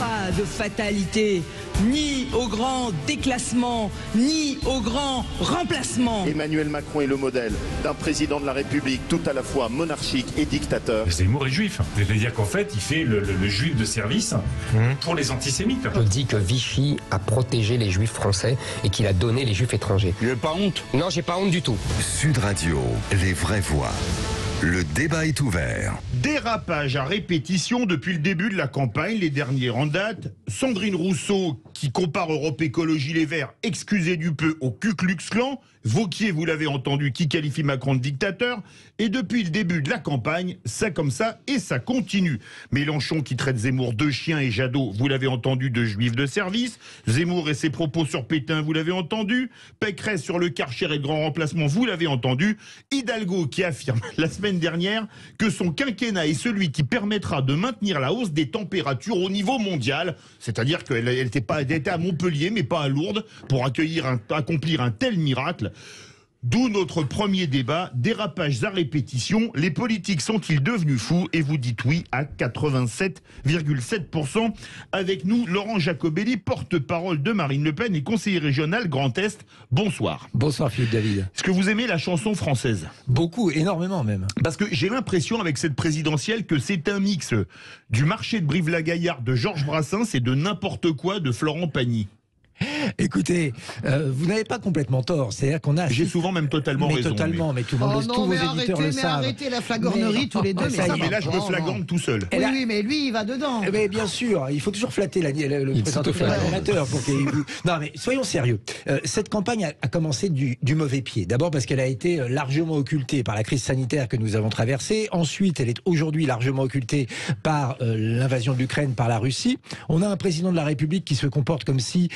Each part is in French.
pas de fatalité, ni au grand déclassement, ni au grand remplacement. Emmanuel Macron est le modèle d'un président de la République tout à la fois monarchique et dictateur. Zemmour est juif. C'est-à-dire qu'en fait, il fait le juif de service pour les antisémites. On dit que Vichy a protégé les juifs français et qu'il a donné les juifs étrangers. Tu n'as pas honte? Non, j'ai pas honte du tout. Sud Radio, les vraies voix. Le débat est ouvert. Dérapage à répétition depuis le début de la campagne, les derniers en date. Sandrine Rousseau qui compare Europe Écologie Les Verts, excusez du peu, au Ku Klux Klan. Wauquiez, vous l'avez entendu, qui qualifie Macron de dictateur. Et depuis le début de la campagne, ça comme ça et ça continue. Mélenchon qui traite Zemmour de chien et Jadot, vous l'avez entendu, de juif de service. Zemmour et ses propos sur Pétain, vous l'avez entendu. Pécresse sur le Karcher et le grand remplacement, vous l'avez entendu. Hidalgo qui affirme la semaine dernière que son quinquennat est celui qui permettra de maintenir la hausse des températures au niveau mondial. C'est-à-dire qu'elle était à Montpellier, mais pas à Lourdes, pour accomplir un tel miracle. D'où notre premier débat, dérapages à répétition. Les politiques sont-ils devenus fous? Et vous dites oui à 87,7%. Avec nous, Laurent Jacobelli, porte-parole de Marine Le Pen et conseiller régional Grand Est. Bonsoir. Bonsoir Philippe David. Est-ce que vous aimez la chanson française? Beaucoup, énormément même. Parce que j'ai l'impression avec cette présidentielle que c'est un mix du marché de Brive-la-Gaillarde de Georges Brassens et de n'importe quoi de Florent Pagny. Écoutez, vous n'avez pas complètement tort. C'est-à-dire qu'on a. J'ai souvent même totalement raison. Totalement, mais tout le monde, tous vos éditeurs le savent. Arrêtez la flagornerie tous les deux. Mais là, je me flagorne tout seul. Oui, mais lui, il va dedans. Mais bien sûr, il faut toujours flatter le présentateur pour qu'il. Non, mais soyons sérieux. Cette campagne a commencé du mauvais pied. D'abord parce qu'elle a été largement occultée par la crise sanitaire que nous avons traversée. Ensuite, elle est aujourd'hui largement occultée par l'invasion de l'Ukraine par la Russie. On a un président de la République qui se comporte comme si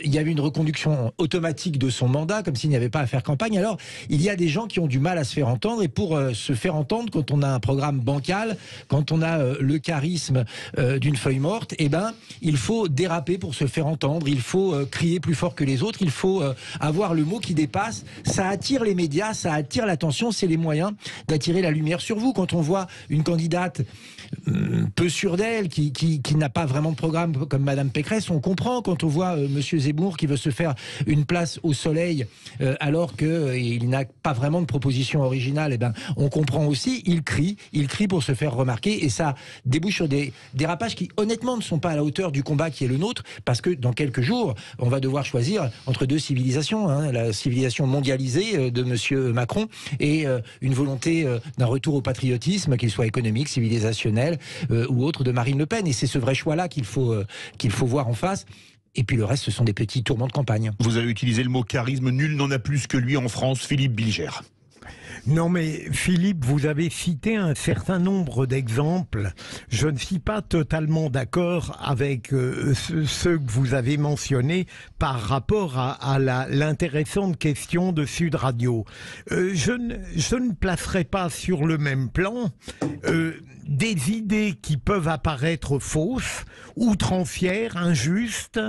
il y avait une reconduction automatique de son mandat, comme s'il n'y avait pas à faire campagne. Alors, il y a des gens qui ont du mal à se faire entendre, et pour se faire entendre, quand on a un programme bancal, quand on a le charisme d'une feuille morte, eh ben, il faut déraper pour se faire entendre, il faut crier plus fort que les autres, il faut avoir le mot qui dépasse. Ça attire les médias, ça attire l'attention, c'est les moyens d'attirer la lumière sur vous. Quand on voit une candidate peu sûre d'elle, qui n'a pas vraiment de programme comme Madame Pécresse, on comprend. Quand on voit Monsieur Zemmour qui veut se faire une place au soleil alors qu'il n'a pas vraiment de proposition originale, eh ben, on comprend aussi. Il crie pour se faire remarquer, et ça débouche sur des dérapages qui honnêtement ne sont pas à la hauteur du combat qui est le nôtre, parce que dans quelques jours on va devoir choisir entre deux civilisations, la civilisation mondialisée de Monsieur Macron et une volonté d'un retour au patriotisme, qu'il soit économique, civilisationnel ou autre, de Marine Le Pen. Et c'est ce vrai choix-là qu'il faut voir en face. Et puis le reste, ce sont des petits tourments de campagne. Vous avez utilisé le mot charisme, nul n'en a plus que lui en France, Philippe Bilger. Non mais Philippe, vous avez cité un certain nombre d'exemples. Je ne suis pas totalement d'accord avec ceux que vous avez mentionnés par rapport à l'intéressante question de Sud Radio. Je ne placerai pas sur le même plan des idées qui peuvent apparaître fausses, outrancières, injustes,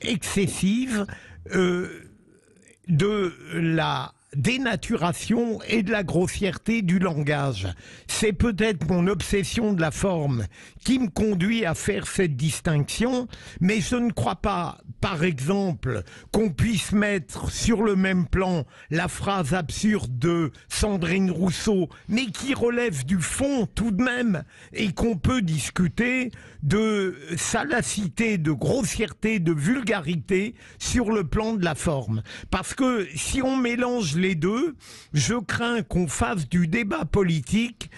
excessives, de la dénaturation et de la grossièreté du langage. C'est peut-être mon obsession de la forme qui me conduit à faire cette distinction, mais je ne crois pas, par exemple, qu'on puisse mettre sur le même plan la phrase absurde de Sandrine Rousseau, mais qui relève du fond tout de même, et qu'on peut discuter de salacité, de grossièreté, de vulgarité sur le plan de la forme. Parce que si on mélange les deux, je crains qu'on fasse du débat politique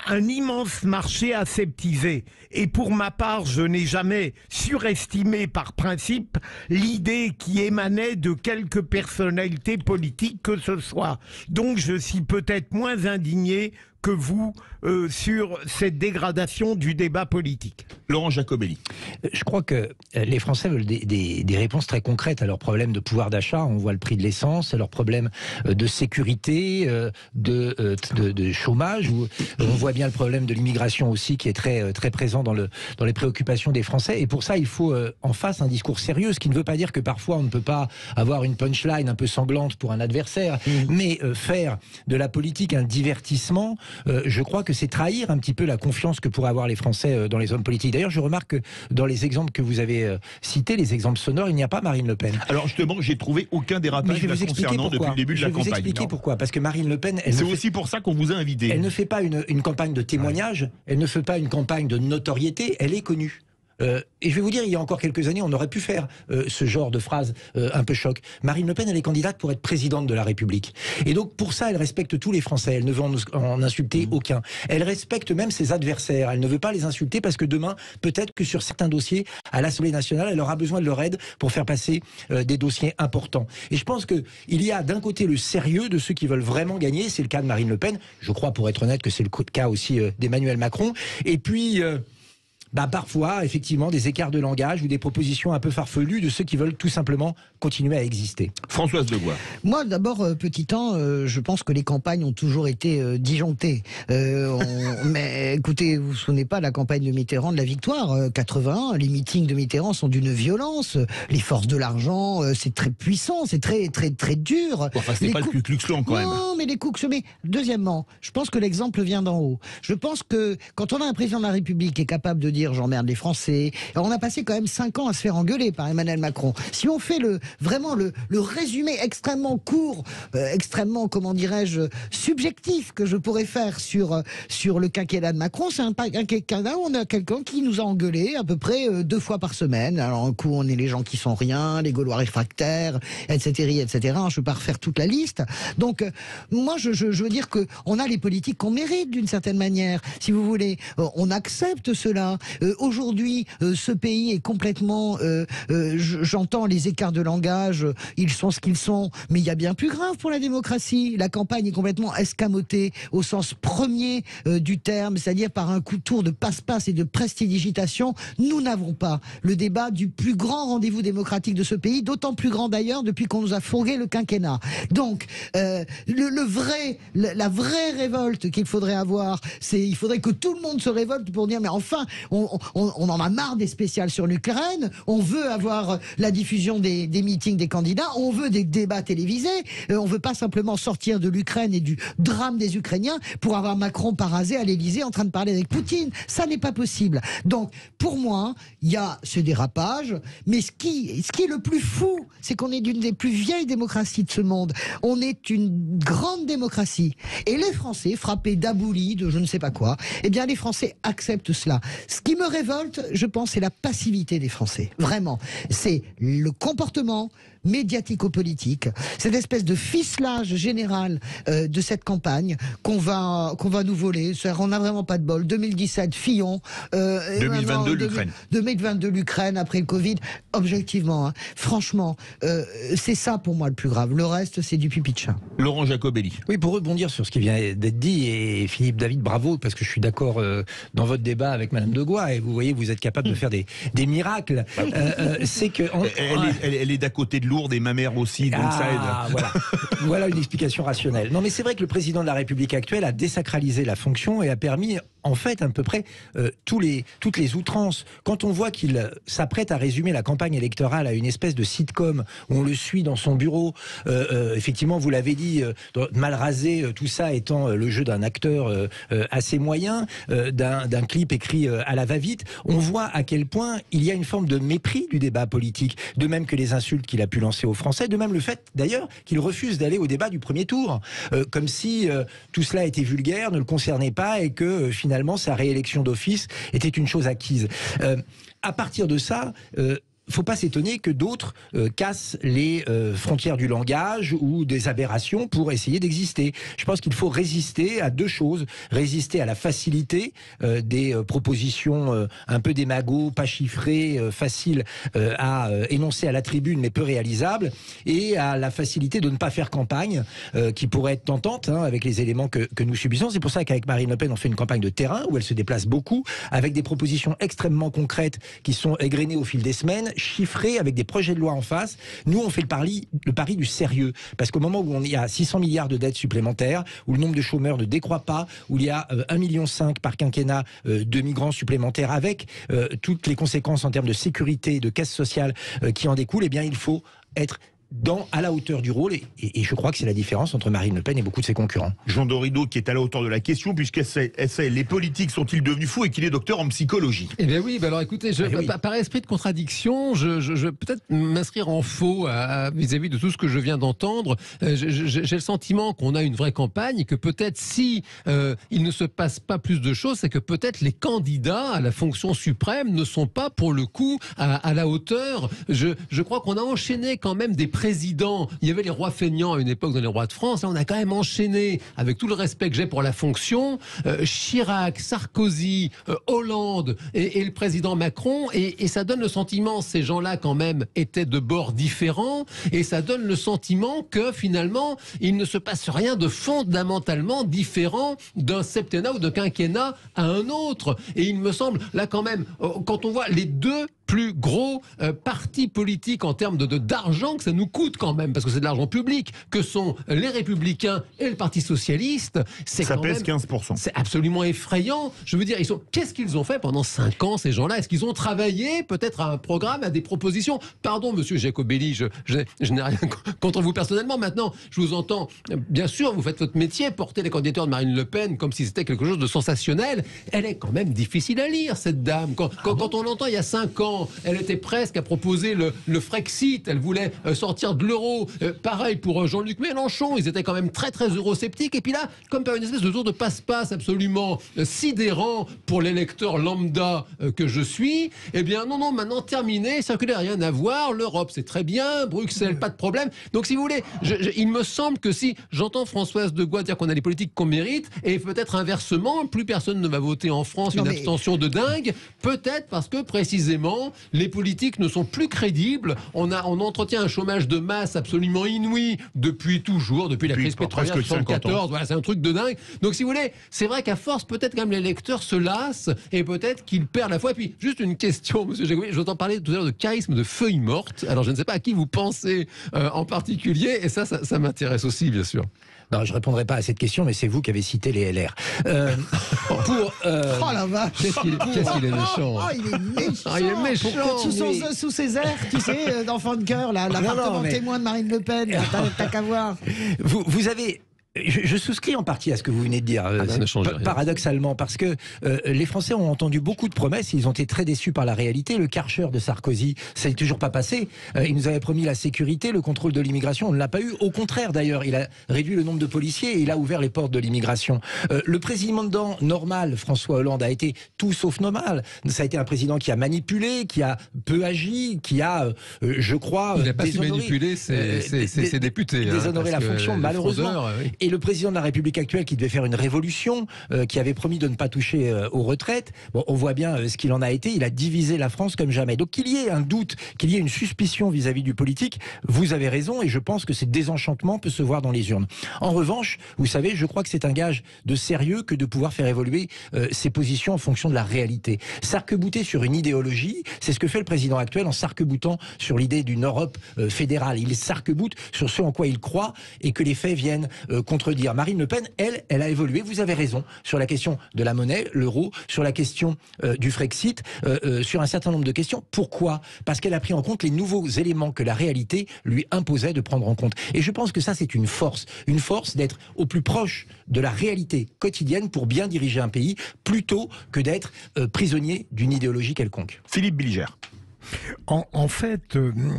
un immense marché aseptisé. Et pour ma part, je n'ai jamais surestimé par principe l'idée qui émanait de quelque personnalité politique que ce soit. Donc je suis peut-être moins indigné que vous sur cette dégradation du débat politique. Laurent Jacobelli. Je crois que les Français veulent des réponses très concrètes à leurs problèmes de pouvoir d'achat. On voit le prix de l'essence, à leurs problèmes de sécurité, de chômage. On voit bien le problème de l'immigration aussi, qui est très, très présent dans les préoccupations des Français. Et pour ça, il faut en face un discours sérieux, ce qui ne veut pas dire que parfois on ne peut pas avoir une punchline un peu sanglante pour un adversaire, mais faire de la politique un divertissement je crois que c'est trahir un petit peu la confiance que pourraient avoir les Français dans les hommes politiques. D'ailleurs, je remarque que dans les exemples que vous avez cités, les exemples sonores, il n'y a pas Marine Le Pen. Alors justement, j'ai trouvé aucun dérapage la concernant depuis le début de la campagne. Je vais vous expliquer pourquoi. Parce que Marine Le Pen... C'est aussi pour ça qu'on vous a invité. Elle ne fait pas une campagne de témoignage, elle ne fait pas une campagne de notoriété, elle est connue. Et je vais vous dire, il y a encore quelques années, on aurait pu faire ce genre de phrase un peu choc. Marine Le Pen, elle est candidate pour être présidente de la République. Et donc, pour ça, elle respecte tous les Français. Elle ne veut en insulter aucun. Elle respecte même ses adversaires. Elle ne veut pas les insulter parce que demain, peut-être que sur certains dossiers, à l'Assemblée nationale, elle aura besoin de leur aide pour faire passer des dossiers importants. Et je pense qu'il y a d'un côté le sérieux de ceux qui veulent vraiment gagner. C'est le cas de Marine Le Pen. Je crois, pour être honnête, que c'est le cas aussi d'Emmanuel Macron. Et puis... parfois, effectivement, des écarts de langage ou des propositions un peu farfelues de ceux qui veulent tout simplement continuer à exister. Françoise Degois. Moi, d'abord, petit temps, je pense que les campagnes ont toujours été disjonctées. Mais écoutez, vous vous souvenez pas de la campagne de Mitterrand de la victoire 81, les meetings de Mitterrand sont d'une violence. Les forces de l'argent, c'est très puissant, c'est très très très dur. Enfin, c'est pas le Ku Klux Klan quand même. Non, mais les coups. Mais deuxièmement, je pense que l'exemple vient d'en haut. Je pense que quand on a un président de la République qui est capable de dire j'emmerde les Français. Alors on a passé quand même 5 ans à se faire engueuler par Emmanuel Macron. Si on fait vraiment le résumé extrêmement court, extrêmement, comment dirais-je, subjectif que je pourrais faire sur le quinquennat de Macron, c'est un quinquennat où on a quelqu'un qui nous a engueulé à peu près 2 fois par semaine. Alors un coup on est les gens qui sont rien, les Gaulois réfractaires, etc., etc. Je ne vais pas refaire toute la liste. Donc moi je veux dire que on a les politiques qu'on mérite d'une certaine manière. Si vous voulez, on accepte cela. Aujourd'hui, ce pays est complètement... j'entends les écarts de langage, ils sont ce qu'ils sont, mais il y a bien plus grave pour la démocratie. La campagne est complètement escamotée au sens premier du terme, c'est-à-dire par un coup de tour de passe-passe et de prestidigitation. Nous n'avons pas le débat du plus grand rendez-vous démocratique de ce pays, d'autant plus grand d'ailleurs depuis qu'on nous a fourgué le quinquennat. Donc, la vraie révolte qu'il faudrait avoir, c'est il faudrait que tout le monde se révolte pour dire mais enfin, on en a marre des spéciales sur l'Ukraine, on veut avoir la diffusion des meetings des candidats, on veut des débats télévisés, on veut pas simplement sortir de l'Ukraine et du drame des Ukrainiens pour avoir Macron parasé à l'Élysée en train de parler avec Poutine. Ça n'est pas possible. Donc, pour moi, il y a ce dérapage, mais ce qui est le plus fou, c'est qu'on est d'une des plus vieilles démocraties de ce monde. On est une grande démocratie. Et les Français, frappés d'abolis, de je ne sais pas quoi, eh bien, les Français acceptent cela. Ce qui me révolte, je pense, c'est la passivité des Français. Vraiment. C'est le comportement médiatico-politique, cette espèce de ficelage général de cette campagne qu'on va nous voler. On n'a vraiment pas de bol. 2017, Fillon. 2022, l'Ukraine. 2022, l'Ukraine, après le Covid. Objectivement, hein, franchement, c'est ça pour moi le plus grave. Le reste, c'est du pipi de chat. Laurent Jacobelli. Oui, pour rebondir sur ce qui vient d'être dit, et Philippe David, bravo, parce que je suis d'accord dans votre débat avec Madame Degois, et vous voyez, vous êtes capable de faire des miracles. C'est que... Elle est d'à côté de Lourdes et ma mère aussi, donc ça aide. Voilà. Voilà une explication rationnelle. Non, mais c'est vrai que le président de la République actuelle a désacralisé la fonction et a permis, en fait, à peu près toutes les outrances. Quand on voit qu'il s'apprête à résumer la campagne électorale à une espèce de sitcom où on le suit dans son bureau, effectivement, vous l'avez dit, mal rasé, tout ça étant le jeu d'un acteur assez moyen, d'un clip écrit à la va-vite, on voit à quel point il y a une forme de mépris du débat politique, de même que les insultes qu'il a pu lancer aux Français, de même le fait d'ailleurs qu'il refuse d'aller au débat du premier tour, comme si tout cela était vulgaire, ne le concernait pas et que finalement sa réélection d'office était une chose acquise. À partir de ça... faut pas s'étonner que d'autres cassent les frontières du langage ou des aberrations pour essayer d'exister. Je pense qu'il faut résister à deux choses. Résister à la facilité des propositions un peu démago, pas chiffrées, faciles à énoncer à la tribune mais peu réalisables, et à la facilité de ne pas faire campagne qui pourrait être tentante avec les éléments que nous subissons. C'est pour ça qu'avec Marine Le Pen, on fait une campagne de terrain où elle se déplace beaucoup, avec des propositions extrêmement concrètes qui sont égrenées au fil des semaines, chiffrés avec des projets de loi en face. Nous, on fait le pari du sérieux. Parce qu'au moment où on y a 600 milliards de dettes supplémentaires, où le nombre de chômeurs ne décroît pas, où il y a 1,5 million par quinquennat de migrants supplémentaires, avec toutes les conséquences en termes de sécurité et de caisse sociale qui en découlent, eh bien, il faut être à la hauteur du rôle, et je crois que c'est la différence entre Marine Le Pen et beaucoup de ses concurrents. Jean Dorido qui est à la hauteur de la question, les politiques sont-ils devenus fous et qu'il est docteur en psychologie? Eh bien oui, alors écoutez, par esprit de contradiction, je vais peut-être m'inscrire en faux vis-à-vis de tout ce que je viens d'entendre. J'ai le sentiment qu'on a une vraie campagne et que peut-être si il ne se passe pas plus de choses, c'est que peut-être les candidats à la fonction suprême ne sont pas pour le coup à la hauteur. Je crois qu'on a enchaîné quand même des présidents. Il y avait les rois feignants à une époque dans les rois de France. Là, on a quand même enchaîné, avec tout le respect que j'ai pour la fonction, Chirac, Sarkozy, Hollande et le président Macron. Et ça donne le sentiment, ces gens-là quand même étaient de bords différents. Et ça donne le sentiment que finalement, il ne se passe rien de fondamentalement différent d'un septennat ou d'un quinquennat à un autre. Et il me semble, là quand même, quand on voit les deux plus gros partis politiques en termes d'argent que ça nous coûte quand même, parce que c'est de l'argent public, que sont les Républicains et le Parti Socialiste. Ça pèse 15%. C'est absolument effrayant. Je veux dire, qu'est-ce qu'ils ont fait pendant 5 ans, ces gens-là? Est-ce qu'ils ont travaillé peut-être à un programme, à des propositions? Pardon, monsieur Jacobelli, je n'ai rien contre vous personnellement. Maintenant, je vous entends. Bien sûr, vous faites votre métier, porter les candidatures de Marine Le Pen comme si c'était quelque chose de sensationnel. Elle est quand même difficile à lire, cette dame. Quand on l'entend il y a 5 ans, elle était presque à proposer le Frexit, elle voulait sortir de l'euro. Pareil pour Jean-Luc Mélenchon, ils étaient quand même très très eurosceptiques. Et puis là, comme par une espèce de tour de passe-passe absolument sidérant pour l'électeur lambda que je suis, eh bien non, maintenant terminé, circuler, rien à voir, l'Europe c'est très bien, Bruxelles pas de problème. Donc si vous voulez, il me semble que si j'entends Françoise de Gois dire qu'on a les politiques qu'on mérite, et peut-être inversement, plus personne ne va voter en France abstention de dingue, peut-être parce que précisément les politiques ne sont plus crédibles. On entretient un chômage de masse absolument inouï depuis toujours, depuis la crise pétrolière de 1974. Voilà, c'est un truc de dingue. Donc si vous voulez, c'est vrai qu'à force, peut-être quand même les lecteurs se lassent et peut-être qu'ils perdent la foi. Et puis, juste une question, monsieur Jacobelli, je vous entends parler tout à l'heure de charisme de feuilles mortes. Alors je ne sais pas à qui vous pensez en particulier, et ça m'intéresse aussi, bien sûr. Non, je ne répondrai pas à cette question, mais c'est vous qui avez cité les LR. Oh la vache! Qu'est-ce qu'il est méchant! Oh, il est méchant! Il est méchant! Sous ses airs, tu sais, d'enfant de cœur, l'appartement témoin de Marine Le Pen, t'as qu'à voir. Vous avez... Je souscris en partie à ce que vous venez de dire, paradoxalement, parce que les Français ont entendu beaucoup de promesses, ils ont été très déçus par la réalité. Le Karcher de Sarkozy, ça n'est toujours pas passé. Il nous avait promis la sécurité, le contrôle de l'immigration, on ne l'a pas eu. Au contraire, d'ailleurs, il a réduit le nombre de policiers et il a ouvert les portes de l'immigration. Le président normal, François Hollande, a été tout sauf normal. Ça a été un président qui a manipulé, qui a peu agi, qui a, je crois, il n'a pas su manipuler ses députés. Déshonoré la fonction, malheureusement. Oui. Et le président de la République actuelle, qui devait faire une révolution, qui avait promis de ne pas toucher aux retraites, bon, on voit bien ce qu'il en a été. Il a divisé la France comme jamais. Donc qu'il y ait un doute, qu'il y ait une suspicion vis-à-vis du politique, vous avez raison, et je pense que ce désenchantement peut se voir dans les urnes. En revanche, vous savez, je crois que c'est un gage de sérieux que de pouvoir faire évoluer ses positions en fonction de la réalité. S'arc-bouter sur une idéologie, c'est ce que fait le président actuel en s'arc-boutant sur l'idée d'une Europe fédérale. Il s'arc-boute sur ce en quoi il croit et que les faits viennent contredire. Marine Le Pen, elle a évolué, vous avez raison, sur la question de la monnaie, l'euro, sur la question du Frexit, sur un certain nombre de questions. Pourquoi? Parce qu'elle a pris en compte les nouveaux éléments que la réalité lui imposait de prendre en compte. Et je pense que ça, c'est une force d'être au plus proche de la réalité quotidienne pour bien diriger un pays, plutôt que d'être prisonnier d'une idéologie quelconque. Philippe Bilger. En fait,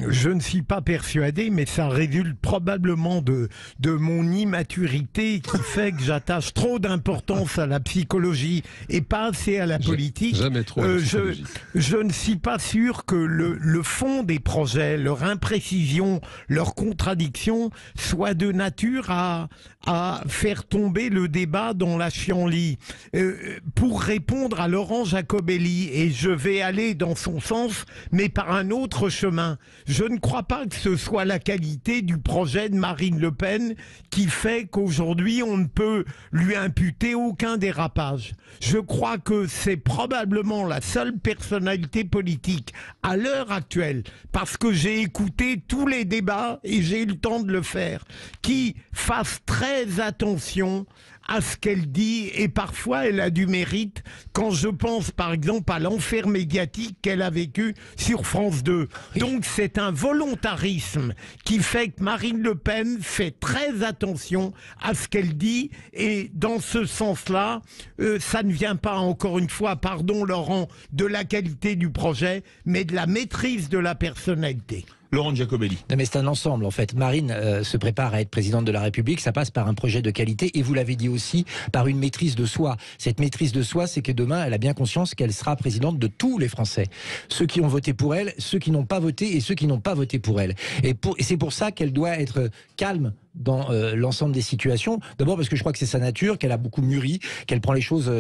je ne suis pas persuadé, mais ça résulte probablement de mon immaturité qui fait que j'attache trop d'importance à la psychologie et pas assez à la politique. Jamais trop à la psychologie. Je ne suis pas sûr que le fond des projets, leur imprécision, leur contradiction soit de nature à faire tomber le débat dans la chienlit. Pour répondre à Laurent Jacobelli, et je vais aller dans son sens, mais par un autre chemin. Je ne crois pas que ce soit la qualité du projet de Marine Le Pen qui fait qu'aujourd'hui on ne peut lui imputer aucun dérapage. Je crois que c'est probablement la seule personnalité politique à l'heure actuelle, parce que j'ai écouté tous les débats et j'ai eu le temps de le faire, qui fasse très attention à ce qu'elle dit et parfois elle a du mérite quand je pense par exemple à l'enfer médiatique qu'elle a vécu sur France 2. Donc c'est un volontarisme qui fait que Marine Le Pen fait très attention à ce qu'elle dit et dans ce sens-là, ça ne vient pas encore une fois, pardon Laurent, de la qualité du projet, mais de la maîtrise de la personnalité. Laurent Giacobelli. Non mais c'est un ensemble en fait. Marine se prépare à être présidente de la République, ça passe par un projet de qualité et vous l'avez dit aussi, par une maîtrise de soi. Cette maîtrise de soi, c'est que demain, elle a bien conscience qu'elle sera présidente de tous les Français. Ceux qui ont voté pour elle, ceux qui n'ont pas voté et ceux qui n'ont pas voté pour elle. Et c'est pour ça qu'elle doit être calme dans l'ensemble des situations. D'abord parce que je crois que c'est sa nature, qu'elle a beaucoup mûri, qu'elle prend les choses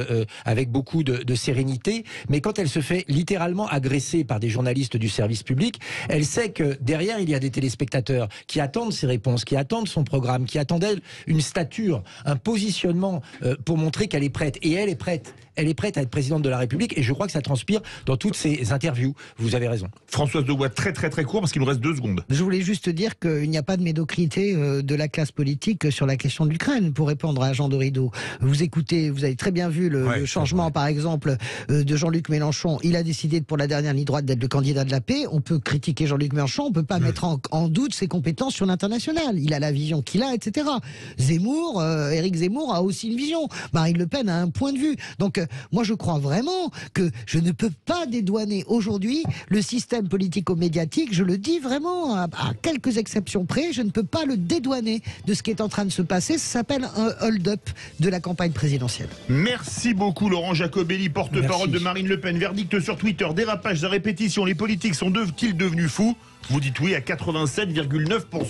avec beaucoup de sérénité. Mais quand elle se fait littéralement agresser par des journalistes du service public, elle sait que derrière, il y a des téléspectateurs qui attendent ses réponses, qui attendent son programme, qui attendent d'elle une stature, un positionnement pour montrer qu'elle est prête. Et elle est prête. Elle est prête à être présidente de la République et je crois que ça transpire dans toutes ses interviews. Vous avez raison. Françoise Degois, très court parce qu'il nous reste 2 secondes. Je voulais juste dire qu'il n'y a pas de médiocrité de la classe politique sur la question de l'Ukraine, pour répondre à Jean Dorido. Vous écoutez, vous avez très bien vu le changement, par exemple, de Jean-Luc Mélenchon. Il a décidé, pour la dernière ligne droite, d'être le candidat de la paix. On peut critiquer Jean-Luc Mélenchon, on ne peut pas mettre en doute ses compétences sur l'international. Il a la vision qu'il a, etc. Zemmour, Éric Zemmour a aussi une vision. Marine Le Pen a un point de vue. Donc, moi, je crois vraiment que je ne peux pas dédouaner aujourd'hui le système politico-médiatique. Je le dis vraiment, à quelques exceptions près, je ne peux pas le dédouaner de ce qui est en train de se passer. Ça s'appelle un hold-up de la campagne présidentielle. Merci beaucoup Laurent Giacobelli, porte-parole de Marine Le Pen. Verdict sur Twitter, dérapages à répétition, les politiques sont-ils devenus fous? Vous dites oui à 87,9%.